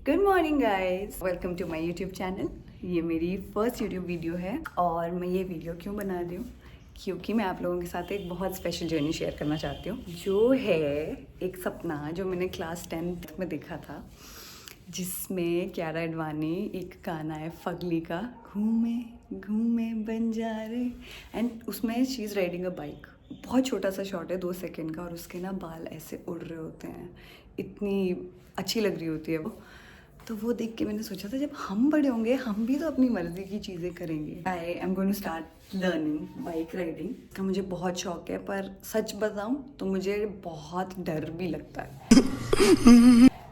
Good morning guys, welcome to my YouTube channel. ये मेरी first YouTube video है और मैं ये वीडियो क्यों बना रही हूँ, क्योंकि मैं आप लोगों के साथ एक बहुत स्पेशल जर्नी शेयर करना चाहती हूँ, जो है एक सपना जो मैंने क्लास 10th में देखा था, जिसमें कियारा एडवाणी एक गाना है फगली का, घूमे घूमे बंजारे, एंड उसमें she is riding a bike. बहुत छोटा सा शॉट है, 2 सेकंड का, और उसके ना बाल ऐसे उड़ रहे होते हैं, इतनी अच्छी लग रही होती है वो। तो वो देख के मैंने सोचा था जब हम बड़े होंगे हम भी तो अपनी मर्जी की चीज़ें करेंगे। I am going to start learning bike riding का। मुझे बहुत शौक है, पर सच बताऊं तो मुझे बहुत डर भी लगता है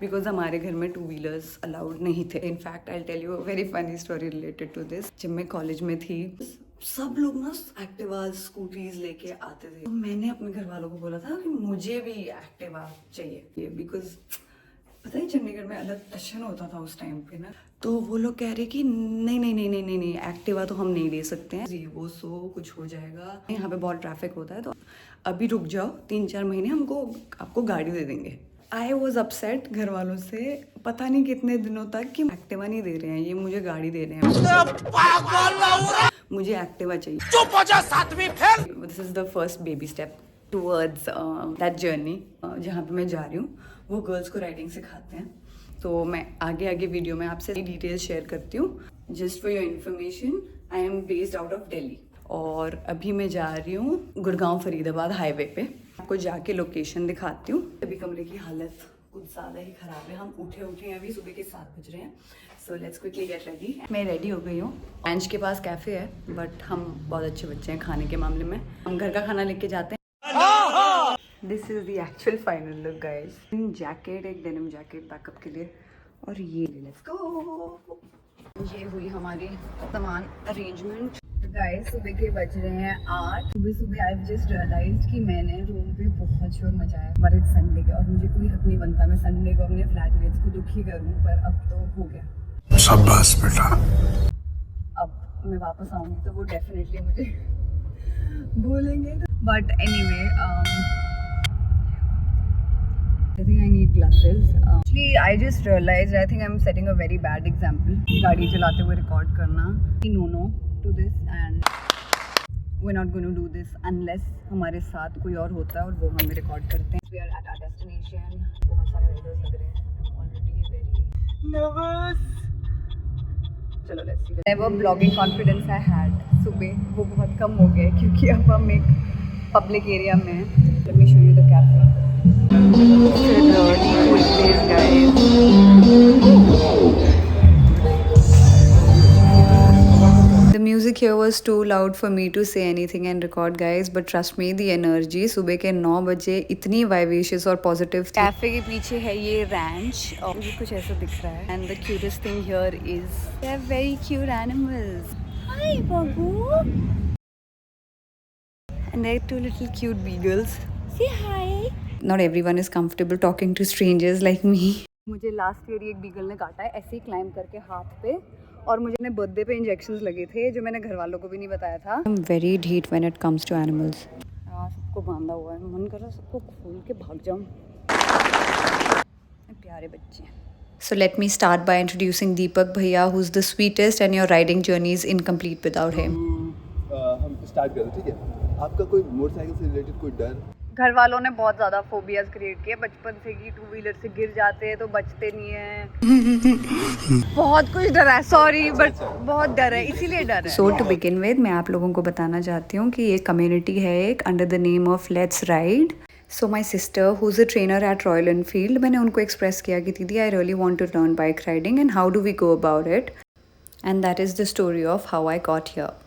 बिकॉज हमारे घर में 2 व्हीलर्स अलाउड नहीं थे। In fact I tell you a very funny story related to this. जब मैं कॉलेज में थी सब लोग ना एक्टिवाज स्कूटीज लेके आते थे, तो मैंने अपने घर वालों को बोला था कि मुझे भी एक्टिवा चाहिए, बिकॉज पता है चंडीगढ़ में अलग टशन होता था उस टाइम पे ना। तो वो लोग कह रहे कि नहीं नहीं नहीं नहीं नहीं नहीं, एक्टिवा तो हम नहीं ले सकते हैं, जी वो सो कुछ हो जाएगा, यहाँ पे बहुत ट्रैफिक होता है, तो अभी रुक जाओ 3-4 महीने, हमको आपको गाड़ी दे देंगे। आई वॉज अपसेट घर वालों से पता नहीं कितने दिनों तक कि एक्टिवा नहीं दे रहे हैं, ये मुझे गाड़ी दे रहे हैं, मुझे एक्टिवा चाहिए। चुप हो जा, 7वीं फेल। This is the first baby step towards that journey. जहाँ पे मैं जा रही हूँ वो गर्ल्स को राइडिंग सिखाते हैं, तो मैं आगे आगे वीडियो में आपसे डिटेल्स शेयर करती हूँ। Just for your information, I am based out of Delhi और अभी मैं जा रही हूँ गुड़गांव फरीदाबाद हाईवे पे। आपको जाके लोकेशन दिखाती हूँ। अभी कमरे की हालत कुछ ज़्यादा ही ख़राब है, हम उठे हैं अभी, सुबह के 7 बज रहे हैं। So let's quickly get ready. मैं रेडी हो गई हूँ। लंच के पास कैफ़े है, बट हम बहुत अच्छे बच्चे हैं खाने के मामले में, हम घर का खाना लेके जाते हैं। This is the actual final look guys. Jacket, एक डेनिम जैकेट बैकअप के लिए, और ये लेट्स गो। ये हुई हमारी सामान अरेंजमेंट। गाइस सुबह के बज रहे हैं 8। सुबह आई जस्ट रियलाइज्ड कि मैंने रूम पे बहुत शोर मचाया पर इस संडे के, और मुझे कोई हक नहीं बनता मैं संडे को अपने फ्लैटमेट्स को दुखी करूं, पर अब तो हो गया। शाबाश बेटा। अब मैं वापस आऊंगी तो वो डेफिनेटली मुझे बोलेंगे, but anyway I think I need glasses. Actually, I just realized I think I'm setting a very bad example. गाड़ी चलाते हुए रिकॉर्ड करना, no to this, and we're not going to do this unless हमारे साथ कोई और होता है और वो हमें रिकॉर्ड करते हैं। We are at our destination. बहुत सारे वेंडर्स लग रहे हैं। I'm already very nervous. चलो let's see. Never blogging confidence I had सुबह वो बहुत कम हो गया क्योंकि अब हम एक पब्लिक एरिया में हैं। Let me show you the cafe. The music here was too loud for me to say anything and record guys, but trust me the energy सुबह के 9 बजे इतनी vivacious और positive थी। कैफे के पीछे है ये रैंच और मुझे कुछ ऐसा दिख रहा है, and the cutest thing here is they are very cute animals. Hi Babu. And there are 2 little cute beagles. Say hi. Not everyone is comfortable talking to strangers like me. मुझे last year एक beagle ने काटा है ऐसे ही climb करके हाथ पे, और मुझे अपने बर्थडे पे इंजेक्शंस लगे थे जो मैंने घर वालों को भी नहीं बताया था। I'm very ढीठ when it comes to animals. सबको बांधा हुआ है, मन कर रहा है सबको खोल के भाग जाऊं। प्यारे बच्चे। So let me start by introducing Deepak Bhaiya, who's the sweetest, and your riding journey is incomplete without him. हम स्टार्ट करें, ठीक है? आपका कोई मोटरसाइकिल से रिलेटेड कोई डर? घर वालों ने बहुत ज़्यादा फोबियाज क्रिएट किए बचपन से कि 2 व्हीलर से गिर जाते हैं तो बचते नहीं है। बहुत कुछ डर है, सॉरी बट बहुत डर है, इसीलिए डर है। सो टू बिगिन विद मैं आप लोगों को बताना चाहती हूँ कि ये कम्युनिटी है एक under the name of let's ride. So my sister who is a trainer at Royal Enfield, मैंने उनको एक्सप्रेस किया कि दीदी I really want to learn bike riding and how do we go about it, and that is the story of how I got here.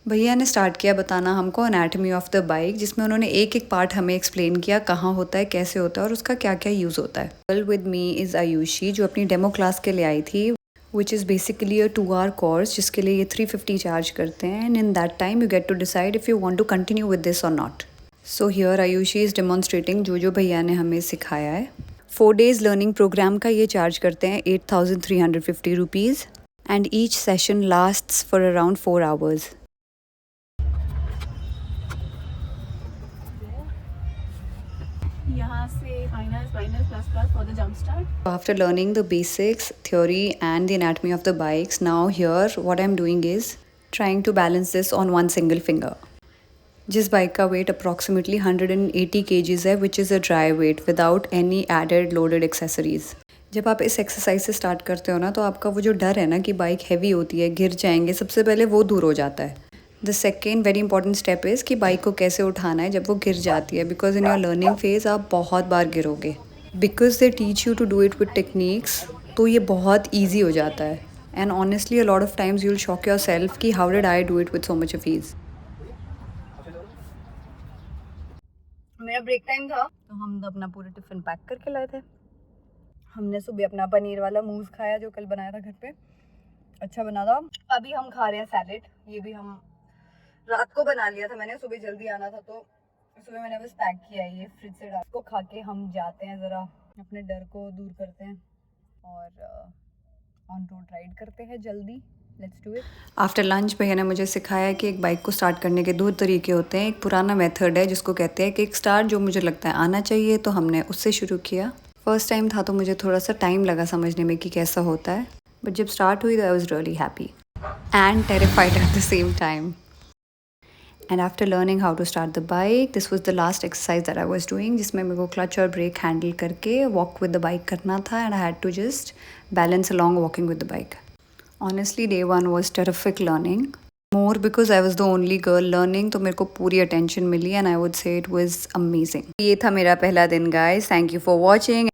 भैया ने start किया बताना हमको एनाटमी ऑफ द बाइक, जिसमें उन्होंने एक एक पार्ट हमें एक्सप्लेन किया कहाँ होता है, कैसे होता है और उसका क्या क्या यूज़ होता है। Well with me is Ayushi जो अपनी डेमो क्लास के लिए आई थी, which is basically a 2-hour course जिसके लिए ये 350 चार्ज करते हैं, and in that time you get to decide if you want to continue with this और नॉट। So here Ayushi is demonstrating जो भैया ने हमें सिखाया है। 4 days लर्निंग प्रोग्राम का ये चार्ज करते हैं 8,350 rupees, and each session lasts for around 4 hours. यहाँ से minus minus plus plus for the jump start. After learning the basics, theory and the anatomy of the bikes, now here what I'm doing is trying to balance this on one single finger. जिस bike का weight approximately 180 kgs है, which is a dry weight without any added loaded accessories. जब आप इस exercise से start करते हो ना, तो आपका वो जो डर है ना कि बाइक हैवी होती है, गिर जाएंगे, सबसे पहले वो दूर हो जाता है. The second very important step is कि बाइक को कैसे उठाना है जब वो गिर जाती है, because in your learning phase आप बहुत बार गिरोगे. Because they teach you to do it with techniques, तो ये बहुत ईजी हो जाता है. And honestly a lot of times you will shock yourself कि how did I do it with so much of ease. मेरा break time था तो हम अपना पूरा टिफ़िन पैक करके लाए थे. हमने सुबह अपना पनीर वाला मूस खाया जो कल बनाया था घर पे, अच्छा बना था. अभी हम खा रहे हैं सैलेड. ये भी हम रात को बना लिया था मैंने, सुबह जल्दी आना था तो सुबह मैंने बस पैक किया है. ये फ्रिज से डाल को खा के हम जाते हैं, ज़रा अपने डर को दूर करते हैं और ऑन रोड राइड करते हैं जल्दी. Let's do it. After lunch भैया ने मुझे सिखाया कि एक बाइक को स्टार्ट करने के 2 तरीके होते हैं. एक पुराना मेथड है जिसको कहते हैं किक स्टार्ट, जो मुझे लगता है आना चाहिए, तो हमने उससे शुरू किया. फर्स्ट टाइम था तो मुझे थोड़ा सा टाइम लगा समझने में कि कैसा होता है, बट जब स्टार्ट हुई तो I was really happy and terrified at the same time. And after learning how to start the bike, this was the last exercise that I was doing, जिसमें मेरे को क्लच और ब्रेक हैंडल करके walk with the bike करना था. And I had to just balance along walking with the bike. Honestly, day one was terrific learning. More because I was the only girl learning, तो मेरे को पूरी attention milli and I would say it was amazing. ये था मेरा पहला दिन guys. Thank you for watching.